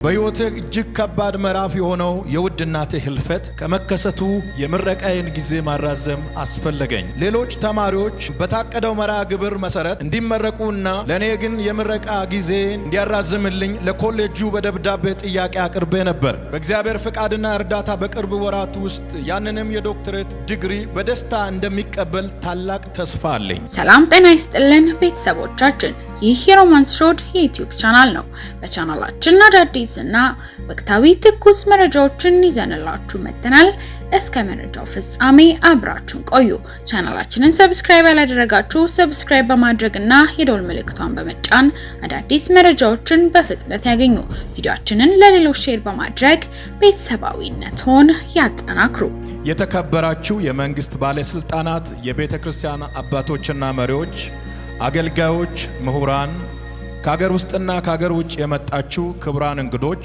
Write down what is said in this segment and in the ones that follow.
በሕይወቴ እጅግ ከባድ ምዕራፍ የሆነው የውድ እናቴ ህልፈት ከመከሰቱ የምረቃዬን ጊዜ ማራዘም አስፈለገኝ። ሌሎች ተማሪዎች በታቀደው መርሃ ግብር መሰረት እንዲመረቁና ለኔ ግን የምረቃ ጊዜን እንዲያራዝምልኝ ለኮሌጁ በደብዳቤ ጥያቄ አቅርቤ ነበር። በእግዚአብሔር ፍቃድና እርዳታ በቅርብ ወራት ውስጥ ያንንም የዶክትሬት ዲግሪ በደስታ እንደሚቀበል ታላቅ ተስፋ አለኝ። ሰላም ጤና ይስጥልን ቤተሰቦቻችን፣ ይህ የሮማንስ ሮድ የዩቲዩብ ቻናል ነው። በቻናላችን አዳዲስ እና ወቅታዊ ትኩስ መረጃዎችን ይዘንላችሁ መጥተናል። እስከ መረጃው ፍጻሜ አብራችሁን ቆዩ። ቻናላችንን ሰብስክራይብ ያላደረጋችሁ ሰብስክራይብ በማድረግና የደወል ምልክቷን በመጫን አዳዲስ መረጃዎችን በፍጥነት ያገኙ። ቪዲዮአችንን ለሌሎች ሼር በማድረግ ቤተሰባዊነትን ያጠናክሩ። የተከበራችሁ የመንግስት ባለስልጣናት፣ የቤተ ክርስቲያን አባቶችና መሪዎች፣ አገልጋዮች፣ ምሁራን፣ ከሀገር ውስጥና ከሀገር ውጭ የመጣችሁ ክቡራን እንግዶች፣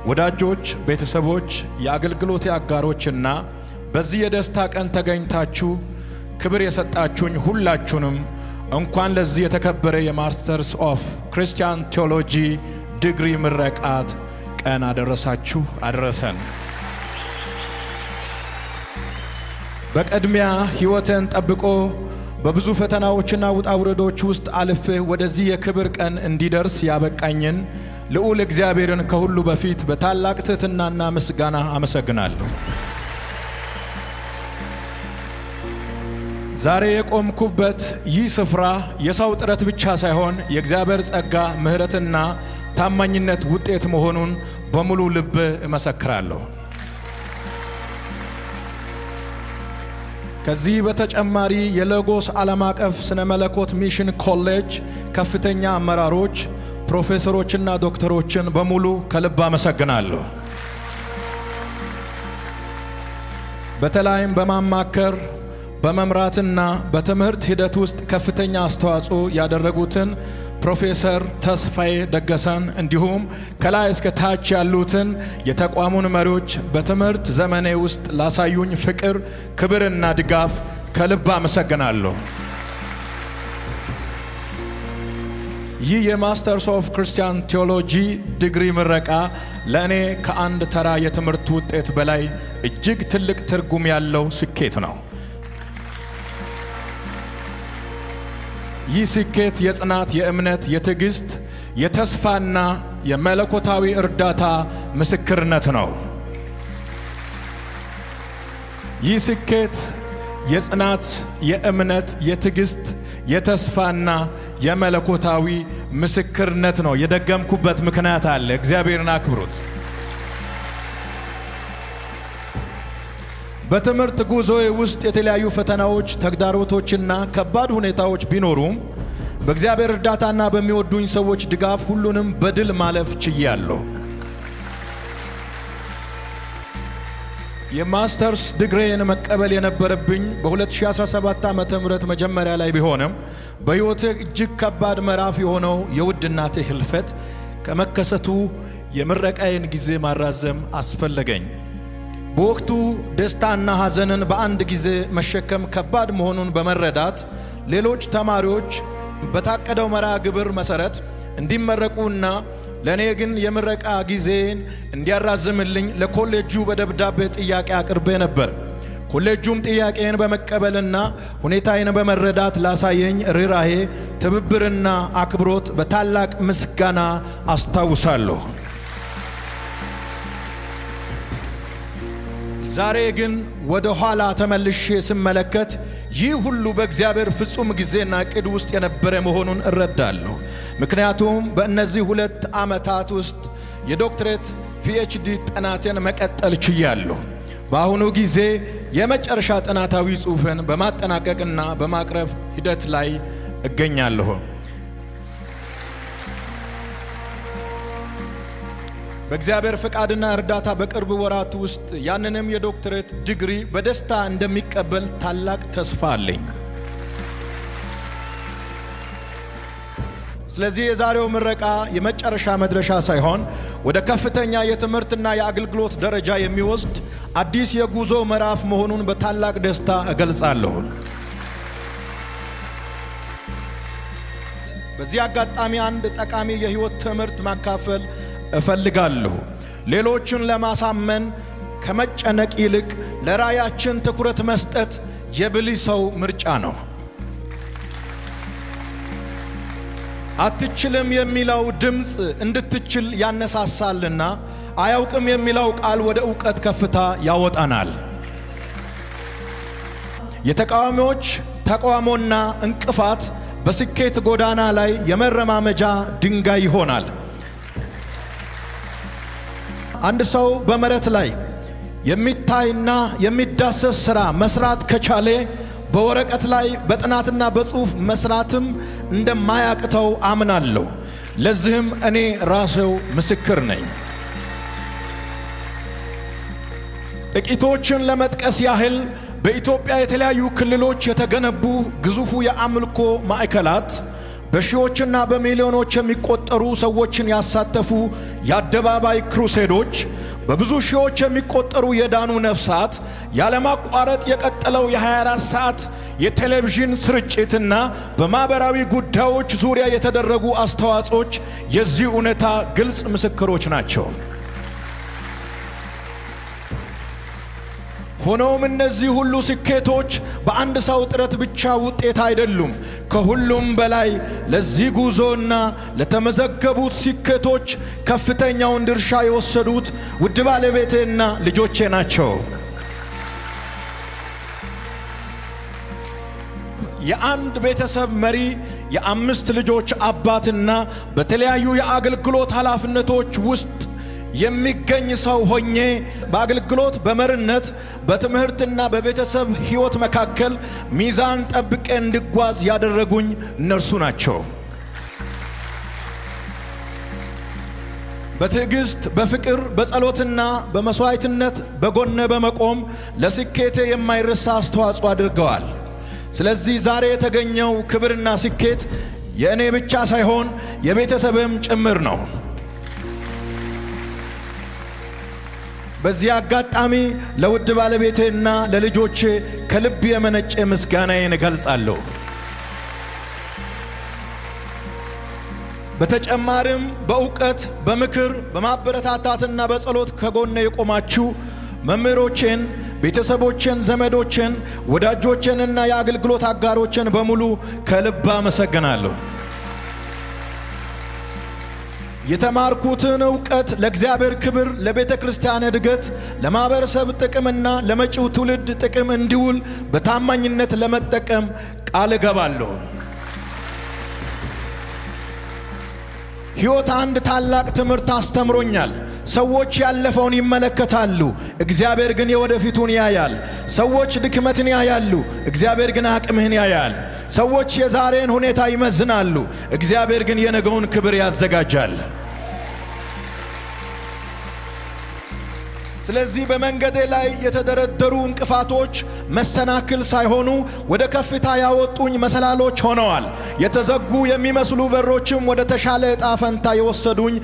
ወዳጆች፣ ቤተሰቦች፣ የአገልግሎት አጋሮችና በዚህ የደስታ ቀን ተገኝታችሁ ክብር የሰጣችሁኝ ሁላችሁንም እንኳን ለዚህ የተከበረ የማስተርስ ኦፍ ክርስቲያን ቴዎሎጂ ዲግሪ ምረቃት ቀን አደረሳችሁ አደረሰን። በቅድሚያ ሕይወትን ጠብቆ በብዙ ፈተናዎችና ውጣ ውረዶች ውስጥ አልፌ ወደዚህ የክብር ቀን እንዲደርስ ያበቃኝን ልዑል እግዚአብሔርን ከሁሉ በፊት በታላቅ ትሕትናና ምስጋና አመሰግናለሁ። ዛሬ የቆምኩበት ይህ ስፍራ የሰው ጥረት ብቻ ሳይሆን የእግዚአብሔር ጸጋ፣ ምሕረትና ታማኝነት ውጤት መሆኑን በሙሉ ልብ እመሰክራለሁ። ከዚህ በተጨማሪ የሌጎስ ዓለም አቀፍ ስነ መለኮት ሚሽን ኮሌጅ ከፍተኛ አመራሮች፣ ፕሮፌሰሮችና ዶክተሮችን በሙሉ ከልብ አመሰግናለሁ። በተለይም በማማከር በመምራትና በትምህርት ሂደት ውስጥ ከፍተኛ አስተዋጽኦ ያደረጉትን ፕሮፌሰር ተስፋዬ ደገሰን እንዲሁም ከላይ እስከ ታች ያሉትን የተቋሙን መሪዎች በትምህርት ዘመኔ ውስጥ ላሳዩኝ ፍቅር፣ ክብርና ድጋፍ ከልብ አመሰግናለሁ። ይህ የማስተርስ ኦፍ ክርስቲያን ቴዎሎጂ ዲግሪ ምረቃ ለእኔ ከአንድ ተራ የትምህርት ውጤት በላይ እጅግ ትልቅ ትርጉም ያለው ስኬት ነው። ይህ ስኬት የጽናት፣ የእምነት፣ የትዕግስት፣ የተስፋና የመለኮታዊ እርዳታ ምስክርነት ነው። ይህ ስኬት የጽናት፣ የእምነት፣ የትዕግስት፣ የተስፋና የመለኮታዊ ምስክርነት ነው። የደገምኩበት ምክንያት አለ። እግዚአብሔርን አክብሩት። በትምህርት ጉዞዬ ውስጥ የተለያዩ ፈተናዎች፣ ተግዳሮቶችና ከባድ ሁኔታዎች ቢኖሩም በእግዚአብሔር እርዳታና በሚወዱኝ ሰዎች ድጋፍ ሁሉንም በድል ማለፍ ችያለሁ። የማስተርስ ዲግሪዬን መቀበል የነበረብኝ በ2017 ዓመተ ምህረት መጀመሪያ ላይ ቢሆንም በሕይወቴ እጅግ ከባድ ምዕራፍ የሆነው የውድ እናቴ ህልፈት ከመከሰቱ የምረቃዬን ጊዜ ማራዘም አስፈለገኝ። በወቅቱ ደስታና ሐዘንን በአንድ ጊዜ መሸከም ከባድ መሆኑን በመረዳት ሌሎች ተማሪዎች በታቀደው መርሃ ግብር መሰረት እንዲመረቁና ለኔ ግን የምረቃ ጊዜን እንዲያራዝምልኝ ለኮሌጁ በደብዳቤ ጥያቄ አቅርቤ ነበር። ኮሌጁም ጥያቄን በመቀበልና ሁኔታዬን በመረዳት ላሳየኝ ርኅራኄ፣ ትብብርና አክብሮት በታላቅ ምስጋና አስታውሳለሁ። ዛሬ ግን ወደ ኋላ ተመልሼ ስመለከት ይህ ሁሉ በእግዚአብሔር ፍጹም ጊዜና ዕቅድ ውስጥ የነበረ መሆኑን እረዳለሁ። ምክንያቱም በእነዚህ 2 ዓመታት ውስጥ የዶክትሬት ፒኤችዲ ጥናቴን መቀጠል ችያለሁ። በአሁኑ ጊዜ የመጨረሻ ጥናታዊ ጽሑፍን በማጠናቀቅና በማቅረብ ሂደት ላይ እገኛለሁ። በእግዚአብሔር ፍቃድና እርዳታ በቅርብ ወራት ውስጥ ያንንም የዶክትሬት ዲግሪ በደስታ እንደሚቀበል ታላቅ ተስፋ አለኝ። ስለዚህ የዛሬው ምረቃ የመጨረሻ መድረሻ ሳይሆን ወደ ከፍተኛ የትምህርትና የአገልግሎት ደረጃ የሚወስድ አዲስ የጉዞ ምዕራፍ መሆኑን በታላቅ ደስታ እገልጻለሁ። በዚህ አጋጣሚ አንድ ጠቃሚ የሕይወት ትምህርት ማካፈል እፈልጋለሁ። ሌሎችን ለማሳመን ከመጨነቅ ይልቅ ለራያችን ትኩረት መስጠት የብልህ ሰው ምርጫ ነው። አትችልም የሚለው ድምፅ እንድትችል ያነሳሳልና አያውቅም የሚለው ቃል ወደ ዕውቀት ከፍታ ያወጣናል። የተቃዋሚዎች ተቃውሞና እንቅፋት በስኬት ጎዳና ላይ የመረማመጃ ድንጋይ ይሆናል። አንድ ሰው በመሬት ላይ የሚታይና የሚዳሰስ ሥራ መስራት ከቻለ በወረቀት ላይ በጥናትና በጽሑፍ መስራትም እንደማያቅተው አምናለሁ። ለዚህም እኔ ራሴው ምስክር ነኝ። ጥቂቶችን ለመጥቀስ ያህል በኢትዮጵያ የተለያዩ ክልሎች የተገነቡ ግዙፉ የአምልኮ ማዕከላት፣ በሺዎችና በሚሊዮኖች የሚቆጠሩ ሰዎችን ያሳተፉ የአደባባይ ክሩሴዶች፣ በብዙ ሺዎች የሚቆጠሩ የዳኑ ነፍሳት፣ ያለማቋረጥ የቀጠለው የ24 ሰዓት የቴሌቪዥን ስርጭትና በማህበራዊ ጉዳዮች ዙሪያ የተደረጉ አስተዋጽኦች የዚህ እውነታ ግልጽ ምስክሮች ናቸው። ሆኖም እነዚህ ሁሉ ስኬቶች በአንድ ሰው ጥረት ብቻ ውጤት አይደሉም። ከሁሉም በላይ ለዚህ ጉዞና ለተመዘገቡት ስኬቶች ከፍተኛውን ድርሻ የወሰዱት ውድ ባለቤቴና ልጆቼ ናቸው። የአንድ ቤተሰብ መሪ፣ የ5 ልጆች አባትና በተለያዩ የአገልግሎት ኃላፊነቶች ውስጥ የሚገኝ ሰው ሆኜ በአገልግሎት፣ በመሪነት፣ በትምህርትና በቤተሰብ ሕይወት መካከል ሚዛን ጠብቄ እንድጓዝ ያደረጉኝ እነርሱ ናቸው። በትዕግስት፣ በፍቅር፣ በጸሎትና በመስዋዕትነት በጎኔ በመቆም ለስኬቴ የማይረሳ አስተዋጽኦ አድርገዋል። ስለዚህ ዛሬ የተገኘው ክብርና ስኬት የእኔ ብቻ ሳይሆን የቤተሰብም ጭምር ነው። በዚህ አጋጣሚ ለውድ ባለቤቴና ለልጆቼ ከልብ የመነጨ ምስጋናዬን እገልጻለሁ። በተጨማሪም በእውቀት፣ በምክር፣ በማበረታታትና በጸሎት ከጎኔ የቆማችሁ መምህሮቼን፣ ቤተሰቦቼን፣ ዘመዶቼን፣ ወዳጆቼንና የአገልግሎት አጋሮቼን በሙሉ ከልብ አመሰግናለሁ። የተማርኩትን ዕውቀት ለእግዚአብሔር ክብር፣ ለቤተ ክርስቲያን እድገት፣ ለማህበረሰብ ጥቅምና ለመጪው ትውልድ ጥቅም እንዲውል በታማኝነት ለመጠቀም ቃል እገባለሁ። ሕይወት አንድ ታላቅ ትምህርት አስተምሮኛል። ሰዎች ያለፈውን ይመለከታሉ፣ እግዚአብሔር ግን የወደፊቱን ያያል። ሰዎች ድክመትን ያያሉ፣ እግዚአብሔር ግን አቅምህን ያያል። ሰዎች የዛሬን ሁኔታ ይመዝናሉ፣ እግዚአብሔር ግን የነገውን ክብር ያዘጋጃል። ስለዚህ በመንገዴ ላይ የተደረደሩ እንቅፋቶች መሰናክል ሳይሆኑ ወደ ከፍታ ያወጡኝ መሰላሎች ሆነዋል። የተዘጉ የሚመስሉ በሮችም ወደ ተሻለ ዕጣ ፈንታ የወሰዱኝ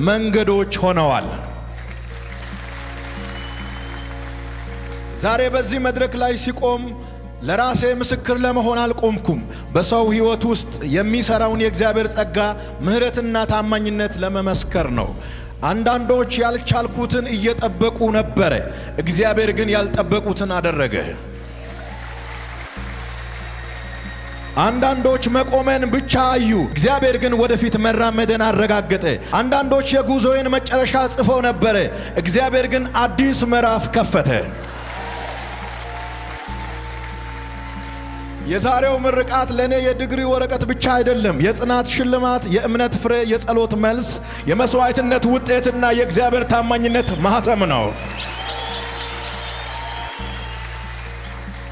መንገዶች ሆነዋል። ዛሬ በዚህ መድረክ ላይ ሲቆም ለራሴ ምስክር ለመሆን አልቆምኩም። በሰው ሕይወት ውስጥ የሚሰራውን የእግዚአብሔር ጸጋ፣ ምሕረትና ታማኝነት ለመመስከር ነው። አንዳንዶች ያልቻልኩትን እየጠበቁ ነበረ፣ እግዚአብሔር ግን ያልጠበቁትን አደረገ። አንዳንዶች መቆመን ብቻ አዩ፣ እግዚአብሔር ግን ወደፊት መራመድን አረጋገጠ። አንዳንዶች የጉዞዬን መጨረሻ ጽፈው ነበረ፣ እግዚአብሔር ግን አዲስ ምዕራፍ ከፈተ። የዛሬው ምርቃት ለኔ የዲግሪ ወረቀት ብቻ አይደለም፣ የጽናት ሽልማት፣ የእምነት ፍሬ፣ የጸሎት መልስ፣ የመስዋዕትነት ውጤትና የእግዚአብሔር ታማኝነት ማህተም ነው።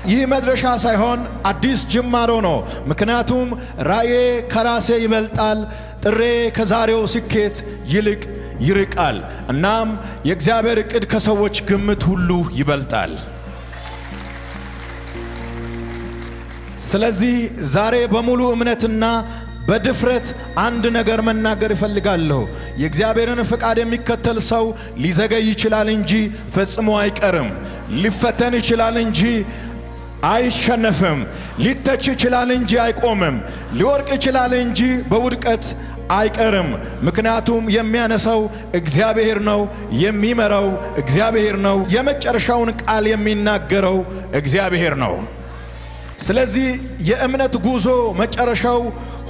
ይህ መድረሻ ሳይሆን አዲስ ጅማሮ ነው። ምክንያቱም ራእዬ ከራሴ ይበልጣል፣ ጥሬ ከዛሬው ስኬት ይልቅ ይርቃል። እናም የእግዚአብሔር ዕቅድ ከሰዎች ግምት ሁሉ ይበልጣል። ስለዚህ ዛሬ በሙሉ እምነትና በድፍረት አንድ ነገር መናገር እፈልጋለሁ። የእግዚአብሔርን ፍቃድ የሚከተል ሰው ሊዘገይ ይችላል እንጂ ፈጽሞ አይቀርም። ሊፈተን ይችላል እንጂ አይሸነፍም። ሊተች ይችላል እንጂ አይቆምም። ሊወርቅ ይችላል እንጂ በውድቀት አይቀርም። ምክንያቱም የሚያነሳው እግዚአብሔር ነው፣ የሚመራው እግዚአብሔር ነው፣ የመጨረሻውን ቃል የሚናገረው እግዚአብሔር ነው። ስለዚህ የእምነት ጉዞ መጨረሻው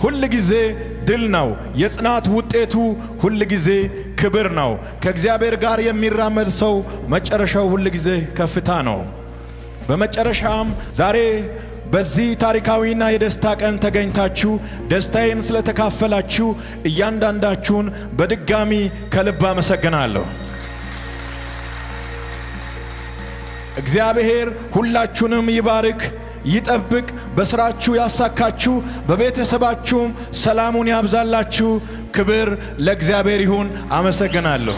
ሁል ጊዜ ድል ነው። የጽናት ውጤቱ ሁል ጊዜ ክብር ነው። ከእግዚአብሔር ጋር የሚራመድ ሰው መጨረሻው ሁል ጊዜ ከፍታ ነው። በመጨረሻም ዛሬ በዚህ ታሪካዊና የደስታ ቀን ተገኝታችሁ ደስታዬን ስለተካፈላችሁ እያንዳንዳችሁን በድጋሚ ከልብ አመሰግናለሁ። እግዚአብሔር ሁላችሁንም ይባርክ፣ ይጠብቅ፣ በስራችሁ ያሳካችሁ፣ በቤተሰባችሁም ሰላሙን ያብዛላችሁ። ክብር ለእግዚአብሔር ይሁን። አመሰግናለሁ።